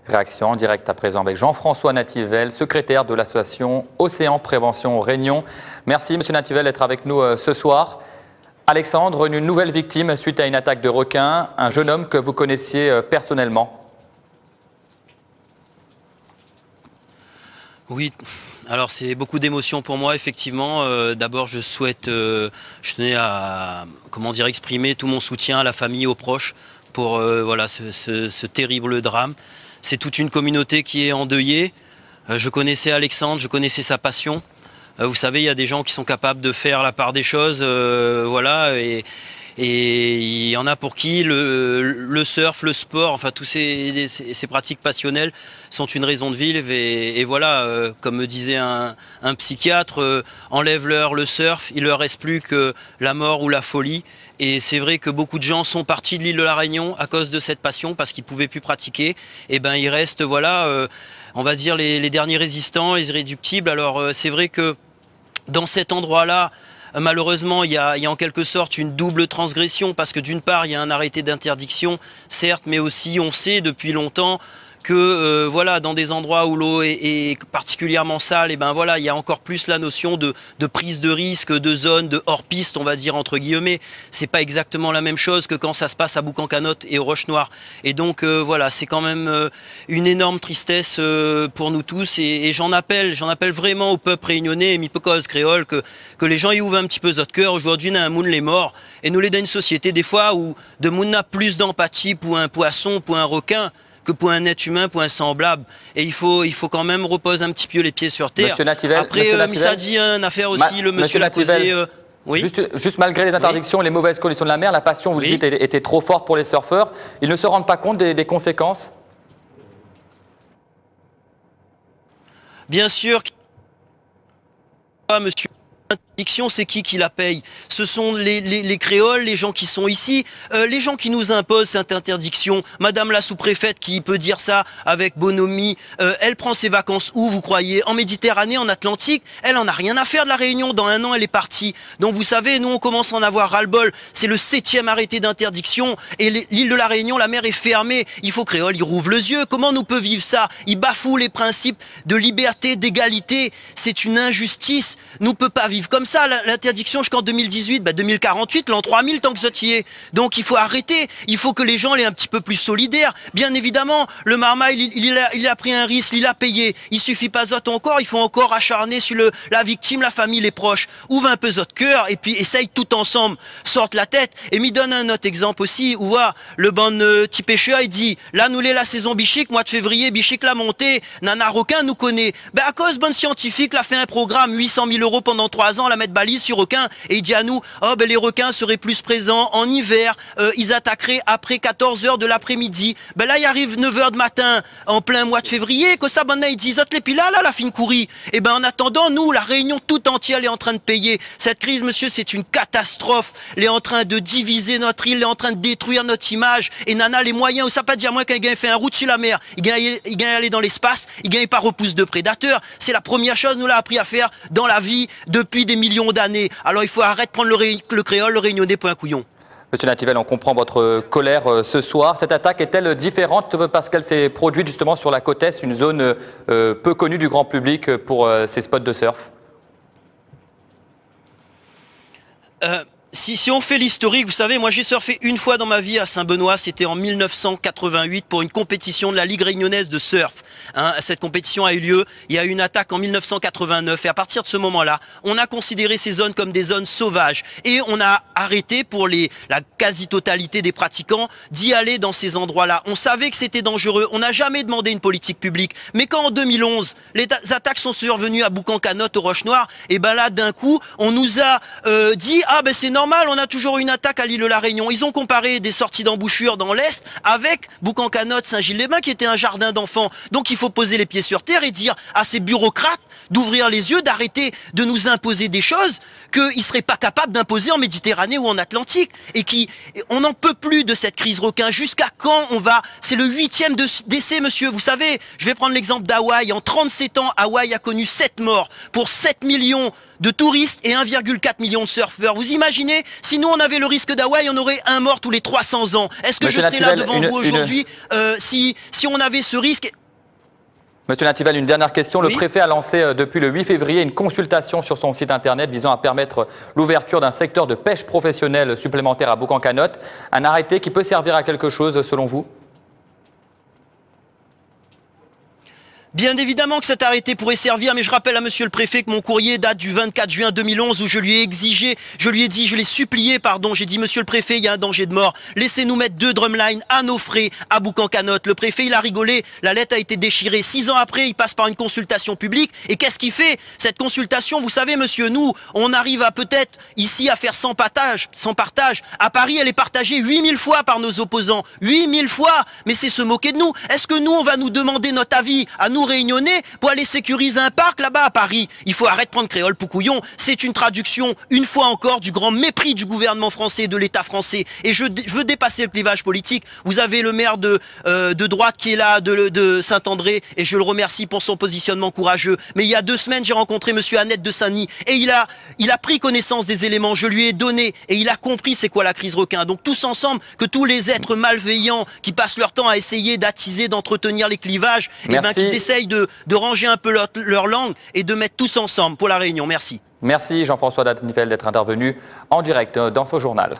Réaction en direct à présent avec Jean-François Nativel, secrétaire de l'association Océan Prévention Réunion. Merci Monsieur Nativel d'être avec nous ce soir. Alexandre, une nouvelle victime suite à une attaque de requin, un jeune homme que vous connaissiez personnellement. Oui, alors c'est beaucoup d'émotions pour moi, effectivement. D'abord, je tenais à, exprimer tout mon soutien à la famille, aux proches pour voilà, ce terrible drame. C'est toute une communauté qui est endeuillée. Je connaissais Alexandre, je connaissais sa passion. Vous savez, il y a des gens qui sont capables de faire la part des choses, voilà, et il y en a pour qui le surf, le sport, enfin tous ces pratiques passionnelles sont une raison de vivre. Et voilà, comme me disait un psychiatre, enlève-leur le surf, il leur reste plus que la mort ou la folie. Et c'est vrai que beaucoup de gens sont partis de l'île de la Réunion à cause de cette passion, parce qu'ils ne pouvaient plus pratiquer. Et ben il reste, voilà, on va dire les derniers résistants, les irréductibles. Alors c'est vrai que dans cet endroit-là, malheureusement, il y a en quelque sorte une double transgression, parce que d'une part, il y a un arrêté d'interdiction, certes, mais aussi on sait depuis longtemps que voilà, dans des endroits où l'eau est particulièrement sale, et ben voilà, il y a encore plus la notion de prise de risque, de zone, de hors-piste, on va dire entre guillemets. C'est pas exactement la même chose que quand ça se passe à Boucan-Canotte et aux Roches-Noires. Et donc voilà, c'est quand même une énorme tristesse pour nous tous. Et j'en appelle vraiment au peuple réunionnais, mi-pocos créole, que les gens y ouvrent un petit peu notre cœur. Aujourd'hui, on a un monde les morts, et nous les dans une société des fois où de monde n'a plus d'empathie pour un poisson, pour un requin, que pour un être humain, pour un semblable. Et il faut quand même reposer un petit peu les pieds sur terre. Monsieur Nativel, après, Missa dit une affaire aussi, le monsieur l'a posé. Oui. Juste malgré les interdictions, les mauvaises conditions de la mer, la passion, vous le dites, était trop forte pour les surfeurs. Ils ne se rendent pas compte des conséquences? Bien sûr, monsieur. L'interdiction, c'est qui la paye? Ce sont les créoles, les gens qui sont ici, les gens qui nous imposent cette interdiction. Madame la sous-préfète qui peut dire ça avec bonhomie, elle prend ses vacances où, vous croyez? En Méditerranée, en Atlantique? Elle en a rien à faire de la Réunion. Dans un an, elle est partie. Donc vous savez, nous on commence à en avoir ras-le-bol. C'est le 7e arrêté d'interdiction et l'île de la Réunion, la mer est fermée. Il faut créole, ils rouvrent les yeux. Comment nous peut vivre ça? Ils bafouent les principes de liberté, d'égalité. C'est une injustice. Nous peut pas vivre comme ça, l'interdiction jusqu'en 2018, 2048, l'an 3000 tant que ça y est. Donc il faut arrêter, il faut que les gens soient un petit peu plus solidaires. Bien évidemment, le marmaille, il a pris un risque, il a payé. Il suffit pas zot encore, il faut encore acharner sur la victime, la famille, les proches. Ouvre un peu zot cœur et puis essaye tout ensemble, sorte la tête. Et m'y donne un autre exemple aussi, où le bon petit pêcheur, il dit, là nous l'est la saison bichique, mois de février, bichique la montée, nana requin nous connaît. À cause bonne scientifique, l'a fait un programme, 800 000 € pendant 3 ans, la mettre balise sur requins, et il dit à nous, les requins seraient plus présents en hiver, ils attaqueraient après 14 h de l'après-midi. Là, il arrive 9 h de matin, en plein mois de février, que ça, il dit, zot les pilas, là, la fine courie. Et en attendant, nous, la Réunion tout entière, elle est en train de payer. Cette crise, monsieur, c'est une catastrophe. Elle est en train de diviser notre île, elle est en train de détruire notre image. Et nana, les moyens, ça pas dire moins qu'un gars fait un route sur la mer, il gagne aller dans l'espace, il gagne pas repousse de prédateurs. C'est la première chose, nous l'a appris à faire dans la vie depuis des millions d'années. Alors il faut arrêter de prendre le créole, le réunionnais pour un couillon. Monsieur Nativel, on comprend votre colère ce soir. Cette attaque est-elle différente parce qu'elle s'est produite justement sur la côte Est, une zone peu connue du grand public pour ces spots de surf? Si on fait l'historique, vous savez, moi j'ai surfé une fois dans ma vie à Saint-Benoît, c'était en 1988 pour une compétition de la Ligue réunionnaise de surf. Cette compétition a eu lieu, il y a eu une attaque en 1989 et à partir de ce moment-là, on a considéré ces zones comme des zones sauvages et on a arrêté pour la quasi-totalité des pratiquants d'y aller dans ces endroits-là. On savait que c'était dangereux, on n'a jamais demandé une politique publique, mais quand en 2011, les attaques sont survenues à Boucan-Canotte, aux Roches-Noires, et là d'un coup, on nous a dit « Ah c'est normal, on a toujours une attaque à l'île de la Réunion. » Ils ont comparé des sorties d'embouchure dans l'Est avec Boucan-Canotte, Saint-Gilles-les-Bains qui était un jardin d'enfants. Donc il faut poser les pieds sur terre et dire à ces bureaucrates d'ouvrir les yeux, d'arrêter de nous imposer des choses qu'ils ne seraient pas capables d'imposer en Méditerranée ou en Atlantique. Et on n'en peut plus de cette crise requin. Jusqu'à quand on va? C'est le 8e décès, monsieur. Vous savez, je vais prendre l'exemple d'Hawaï. En 37 ans, Hawaï a connu 7 morts pour 7 millions de touristes et 1,4 million de surfeurs. Vous imaginez, si nous on avait le risque d'Hawaï, on aurait un mort tous les 300 ans. Est-ce que je serais là devant vous aujourd'hui si on avait ce risque? Monsieur Nativel, une dernière question. Le préfet a lancé depuis le 8 février une consultation sur son site internet visant à permettre l'ouverture d'un secteur de pêche professionnelle supplémentaire à Boucan-Canotte. Un arrêté qui peut servir à quelque chose selon vous? Bien évidemment que cet arrêté pourrait servir, mais je rappelle à monsieur le préfet que mon courrier date du 24 juin 2011 où je lui ai supplié, j'ai dit monsieur le préfet, il y a un danger de mort, laissez-nous mettre 2 drumlines à nos frais à Boucan-Canotte. Le préfet, il a rigolé, la lettre a été déchirée. 6 ans après, il passe par une consultation publique et qu'est-ce qu'il fait? Cette consultation, vous savez monsieur, nous, on arrive à peut-être ici à faire 100 partages. À Paris, elle est partagée 8000 fois par nos opposants. 8000 fois! Mais c'est se moquer de nous. Est-ce que nous, on va nous demander notre avis à nous réunionnais pour aller sécuriser un parc là-bas à Paris? Il faut arrêter de prendre créole pour couillon. C'est une traduction, une fois encore, du grand mépris du gouvernement français et de l'État français. Et je veux dépasser le clivage politique. Vous avez le maire de droite qui est là, de Saint-André, et je le remercie pour son positionnement courageux. Mais il y a 2 semaines, j'ai rencontré monsieur Annette de Saint-Denis et il a pris connaissance des éléments. Je lui ai donné et il a compris c'est quoi la crise requin. Donc tous ensemble, que tous les êtres malveillants qui passent leur temps à essayer d'attiser, d'entretenir les clivages, et ben qu'ils essayent de ranger un peu leur langue et de mettre tous ensemble pour la Réunion. Merci. Merci Jean-François Nativel d'être intervenu en direct dans ce journal.